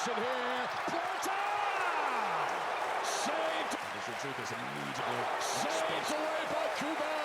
possession here. Plata! Saved. Saved away by Kubel.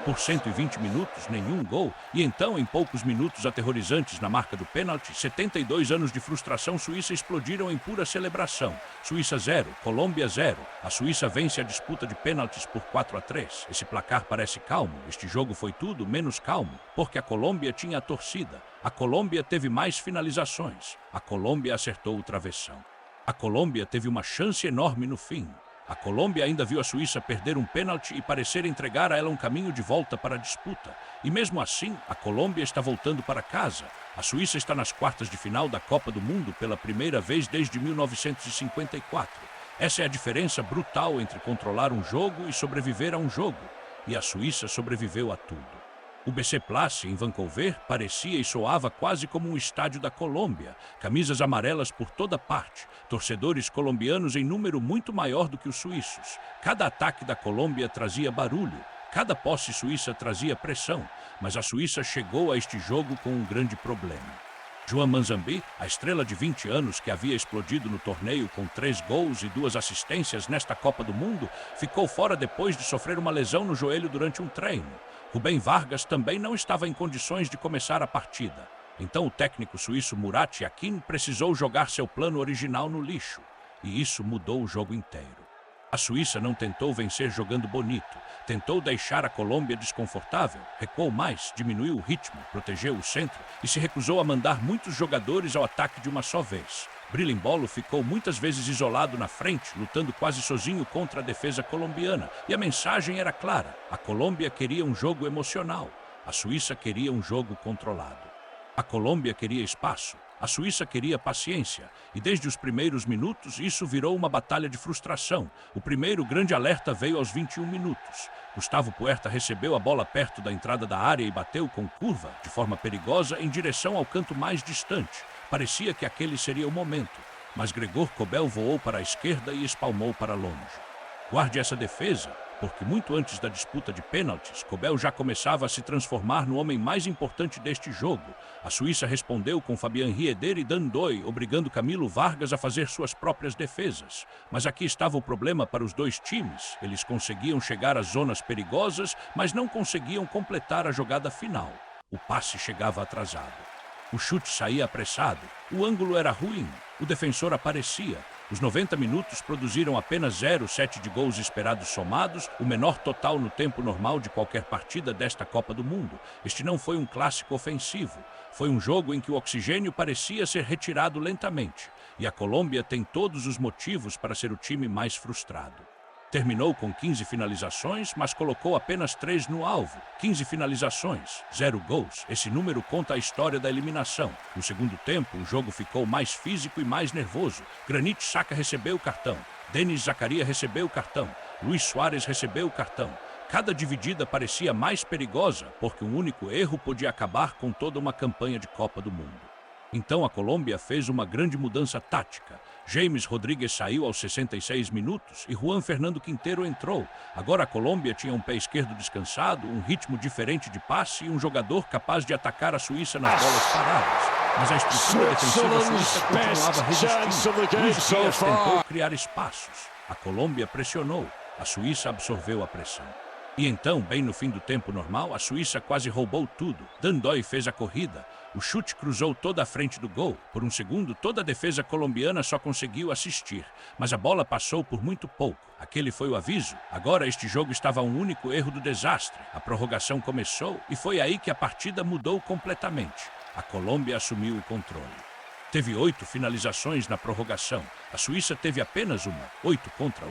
Por 120 minutos, nenhum gol, e então, em poucos minutos aterrorizantes na marca do pênalti, 72 anos de frustração suíça explodiram em pura celebração. Suíça 0, Colômbia 0. A Suíça vence a disputa de pênaltis por 4-3. Esse placar parece calmo, este jogo foi tudo menos calmo, porque a Colômbia tinha a torcida. A Colômbia teve mais finalizações. A Colômbia acertou o travessão. A Colômbia teve uma chance enorme no fim. A Colômbia ainda viu a Suíça perder um pênalti e parecer entregar a ela um caminho de volta para a disputa. E mesmo assim, a Colômbia está voltando para casa. A Suíça está nas quartas de final da Copa do Mundo pela primeira vez desde 1954. Essa é a diferença brutal entre controlar um jogo e sobreviver a um jogo. E a Suíça sobreviveu a tudo. O BC Place, em Vancouver, parecia e soava quase como um estádio da Colômbia. Camisas amarelas por toda parte, torcedores colombianos em número muito maior do que os suíços. Cada ataque da Colômbia trazia barulho, cada posse suíça trazia pressão, mas a Suíça chegou a este jogo com um grande problema. Joan Manzambi, a estrela de 20 anos que havia explodido no torneio com 3 gols e 2 assistências nesta Copa do Mundo, ficou fora depois de sofrer uma lesão no joelho durante um treino. Rubem Vargas também não estava em condições de começar a partida. Então o técnico suíço Murat Yakin precisou jogar seu plano original no lixo. E isso mudou o jogo inteiro. A Suíça não tentou vencer jogando bonito. Tentou deixar a Colômbia desconfortável, recuou mais, diminuiu o ritmo, protegeu o centro e se recusou a mandar muitos jogadores ao ataque de uma só vez. Brilimbolo ficou muitas vezes isolado na frente, lutando quase sozinho contra a defesa colombiana. E a mensagem era clara: a Colômbia queria um jogo emocional, a Suíça queria um jogo controlado. A Colômbia queria espaço, a Suíça queria paciência. E desde os primeiros minutos isso virou uma batalha de frustração. O primeiro grande alerta veio aos 21 minutos. Gustavo Puerta recebeu a bola perto da entrada da área e bateu com curva, de forma perigosa, em direção ao canto mais distante. Parecia que aquele seria o momento, mas Gregor Kobel voou para a esquerda e espalmou para longe. Guarde essa defesa, porque muito antes da disputa de pênaltis, Kobel já começava a se transformar no homem mais importante deste jogo. A Suíça respondeu com Fabien Rieder e Dan Doy, obrigando Camilo Vargas a fazer suas próprias defesas. Mas aqui estava o problema para os dois times. Eles conseguiam chegar às zonas perigosas, mas não conseguiam completar a jogada final. O passe chegava atrasado. O chute saía apressado, o ângulo era ruim, o defensor aparecia. Os 90 minutos produziram apenas 0,7 de gols esperados somados, o menor total no tempo normal de qualquer partida desta Copa do Mundo. Este não foi um clássico ofensivo, foi um jogo em que o oxigênio parecia ser retirado lentamente. E a Colômbia tem todos os motivos para ser o time mais frustrado. Terminou com 15 finalizações, mas colocou apenas 3 no alvo. 15 finalizações, 0 gols. Esse número conta a história da eliminação. No segundo tempo, o jogo ficou mais físico e mais nervoso. Granit Xhaka recebeu o cartão. Denis Zakaria recebeu o cartão. Luis Suárez recebeu o cartão. Cada dividida parecia mais perigosa, porque um único erro podia acabar com toda uma campanha de Copa do Mundo. Então a Colômbia fez uma grande mudança tática. James Rodríguez saiu aos 66 minutos e Juan Fernando Quintero entrou. Agora a Colômbia tinha um pé esquerdo descansado, um ritmo diferente de passe e um jogador capaz de atacar a Suíça nas bolas paradas. Mas a estrutura defensiva suíça continuava resistindo. Luis Dias tentou criar espaços. A Colômbia pressionou. A Suíça absorveu a pressão. E então, bem no fim do tempo normal, a Suíça quase roubou tudo. Dan Doy fez a corrida. O chute cruzou toda a frente do gol. Por um segundo, toda a defesa colombiana só conseguiu assistir. Mas a bola passou por muito pouco. Aquele foi o aviso. Agora este jogo estava a um único erro do desastre. A prorrogação começou e foi aí que a partida mudou completamente. A Colômbia assumiu o controle. Teve 8 finalizações na prorrogação. A Suíça teve apenas uma, 8 contra 1.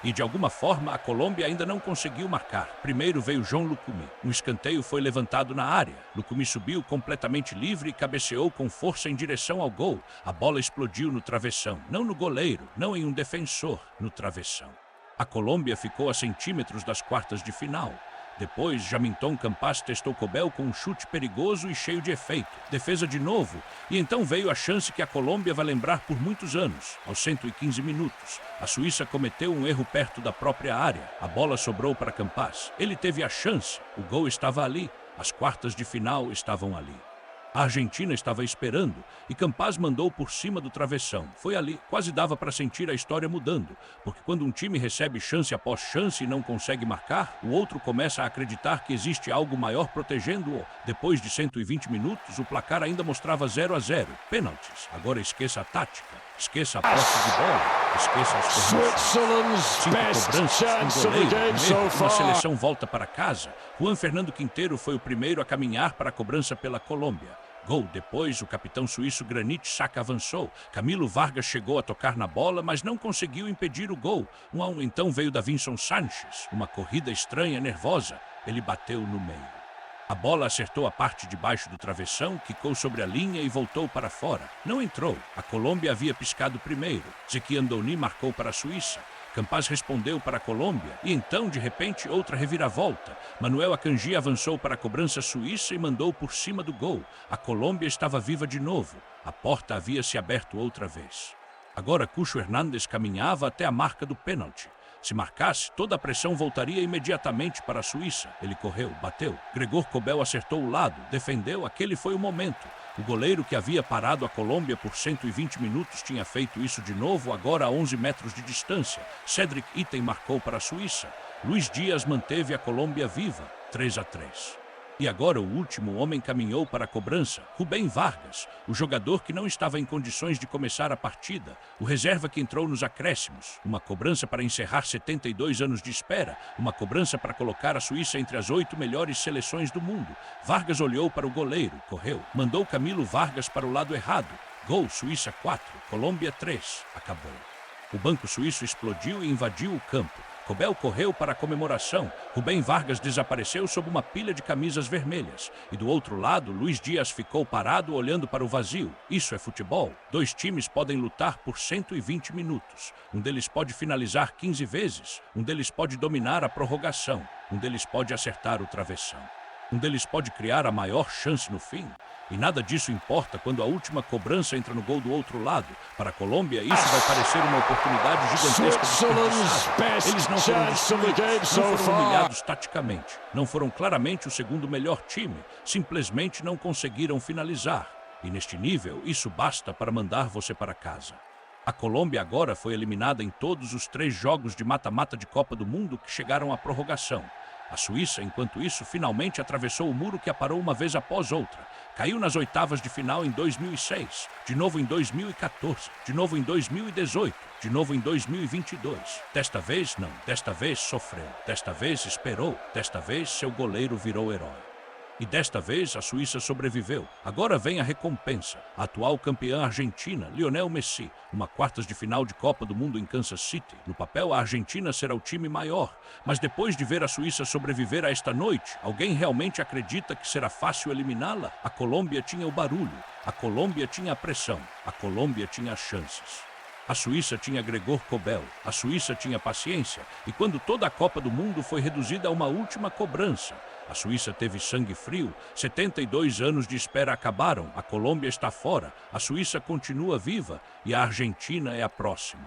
E de alguma forma a Colômbia ainda não conseguiu marcar. Primeiro veio João Lucumi. Um escanteio foi levantado na área. Lucumi subiu completamente livre e cabeceou com força em direção ao gol. A bola explodiu no travessão. Não no goleiro, não em um defensor, no travessão. A Colômbia ficou a centímetros das quartas de final. Depois, Jaminton Campas testou Kobel com um chute perigoso e cheio de efeito. Defesa de novo. E então veio a chance que a Colômbia vai lembrar por muitos anos. Aos 115 minutos, a Suíça cometeu um erro perto da própria área. A bola sobrou para Campas. Ele teve a chance. O gol estava ali. As quartas de final estavam ali. A Argentina estava esperando e Campaz mandou por cima do travessão. Foi ali, quase dava para sentir a história mudando, porque quando um time recebe chance após chance e não consegue marcar, o outro começa a acreditar que existe algo maior protegendo-o. Depois de 120 minutos, o placar ainda mostrava 0-0. Pênaltis. Agora esqueça a tática, esqueça a posse de bola, esqueça as correções. Switzerland's 5 best cobranças, chance um of the goleiro, game um so erro, uma far. seleção volta para casa. Juan Fernando Quinteiro foi o primeiro a caminhar para a cobrança pela Colômbia. Gol depois, o capitão suíço Granit Xhaka avançou. Camilo Vargas chegou a tocar na bola, mas não conseguiu impedir o gol. 1-1 então veio Davinson Sánchez. Uma corrida estranha, nervosa. Ele bateu no meio. A bola acertou a parte de baixo do travessão, quicou sobre a linha e voltou para fora. Não entrou. A Colômbia havia piscado primeiro. Zeki Andoni marcou para a Suíça. Campaz respondeu para a Colômbia e então, de repente, outra reviravolta. Manuel Akanji avançou para a cobrança suíça e mandou por cima do gol. A Colômbia estava viva de novo. A porta havia se aberto outra vez. Agora Cucho Hernández caminhava até a marca do pênalti. Se marcasse, toda a pressão voltaria imediatamente para a Suíça. Ele correu, bateu. Gregor Kobel acertou o lado, defendeu. Aquele foi o momento. O goleiro que havia parado a Colômbia por 120 minutos tinha feito isso de novo, agora a 11 metros de distância. Cedric Itten marcou para a Suíça. Luiz Dias manteve a Colômbia viva, 3-3. E agora o último homem caminhou para a cobrança, Rubem Vargas, o jogador que não estava em condições de começar a partida, o reserva que entrou nos acréscimos, uma cobrança para encerrar 72 anos de espera, uma cobrança para colocar a Suíça entre as 8 melhores seleções do mundo. Vargas olhou para o goleiro, correu, mandou Camilo Vargas para o lado errado. Gol, Suíça 4, Colômbia 3, acabou. O banco suíço explodiu e invadiu o campo. Kobel correu para a comemoração. Rubem Vargas desapareceu sob uma pilha de camisas vermelhas. E do outro lado, Luiz Dias ficou parado olhando para o vazio. Isso é futebol. 2 times podem lutar por 120 minutos. Um deles pode finalizar 15 vezes. Um deles pode dominar a prorrogação. Um deles pode acertar o travessão. Um deles pode criar a maior chance no fim. E nada disso importa quando a última cobrança entra no gol do outro lado. Para a Colômbia, isso vai parecer uma oportunidade gigantesca desperdiçada. Eles não foram destruídos, não foram humilhados taticamente. Não foram claramente o segundo melhor time. Simplesmente não conseguiram finalizar. E neste nível, isso basta para mandar você para casa. A Colômbia agora foi eliminada em todos os 3 jogos de mata-mata de Copa do Mundo que chegaram à prorrogação. A Suíça, enquanto isso, finalmente atravessou o muro que a parou uma vez após outra. Caiu nas oitavas de final em 2006, de novo em 2014, de novo em 2018, de novo em 2022. Desta vez, não. Desta vez, sofreu. Desta vez, esperou. Desta vez, seu goleiro virou herói. E desta vez, a Suíça sobreviveu. Agora vem a recompensa. A atual campeã argentina, Lionel Messi, uma quartas de final de Copa do Mundo em Kansas City. No papel, a Argentina será o time maior. Mas depois de ver a Suíça sobreviver a esta noite, alguém realmente acredita que será fácil eliminá-la? A Colômbia tinha o barulho. A Colômbia tinha a pressão. A Colômbia tinha as chances. A Suíça tinha Gregor Kobel, a Suíça tinha paciência, e quando toda a Copa do Mundo foi reduzida a uma última cobrança, a Suíça teve sangue frio, 72 anos de espera acabaram, a Colômbia está fora, a Suíça continua viva e a Argentina é a próxima.